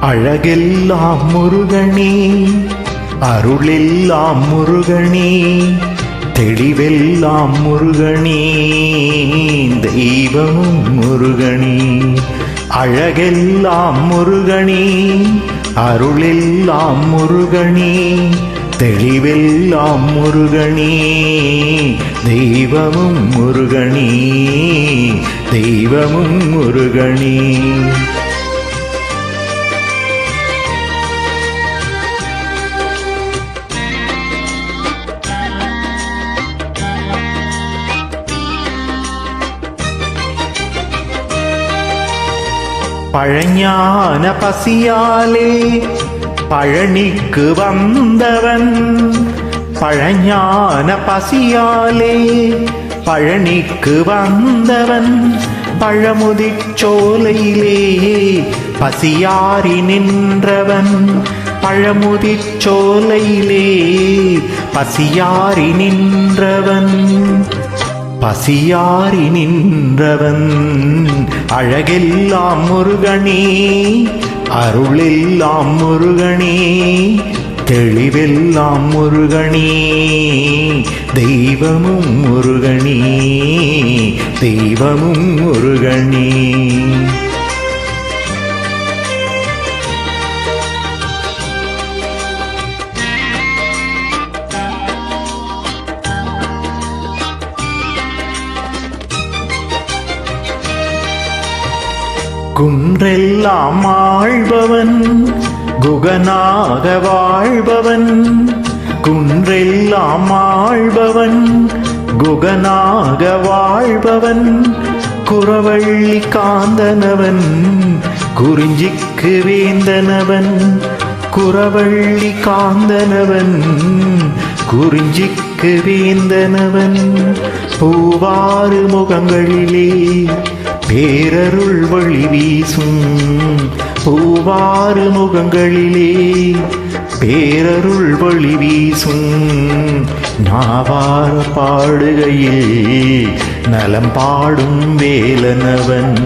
அழகெல்லாம் முருகனே, அருளெல்லாம் முருகனே, தெளிவெல்லாம் முருகனே, தெய்வமும் முருகனே. அழகெல்லாம் முருகனே, அருளெல்லாம் முருகனே, தெளிவெல்லாம் முருகனே, தெய்வமும் முருகனே, தெய்வமும் முருகனே. பழஞான பசியாலே பழனிக்கு வந்தவன், பழஞான பசியாலே பழனிக்கு வந்தவன், பழமுதிர்ச்சோலையிலே பசியாரி நின்றவன், பழமுதிர்ச்சோலையிலே பசியாரி நின்றவன், பசியாரி நின்றவன். அழகெல்லாம் முருகனே, அருளெல்லாம் முருகனே, தெளிவெல்லாம் முருகனே, தெய்வமும் முருகனே, தெய்வமும் முருகனே. குன்றெல்லாம் ஆள்பவன், குகனாக வாழ்பவன், குன்றெல்லாம் ஆள்பவன், குகனாக வாழ்பவன், குறவள்ளி காந்தனவன், குறிஞ்சிக்கு வேந்தனவன், குறவள்ளி காந்தனவன், குறிஞ்சிக்கு வேந்தனவன், பூவாறு முகங்களிலே பேரருள் வழி வீசும், பூவாறு முகங்களிலே பேரருள் வழி வீசும், நாவார பாடுகையில் நலம் பாடும் வேலனவன்,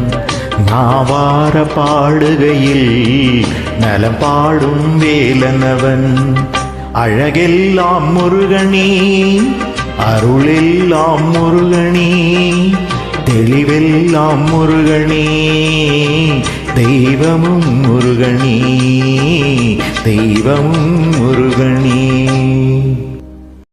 நாவார பாடுகையில் நலம் பாடும் வேலனவன். அழகெல்லாம் முருகனே, அருளெல்லாம் முருகனே, தெளிவெல்லாம் முருகனே, தெய்வமும் முருகனே, தெய்வமும் முருகனே.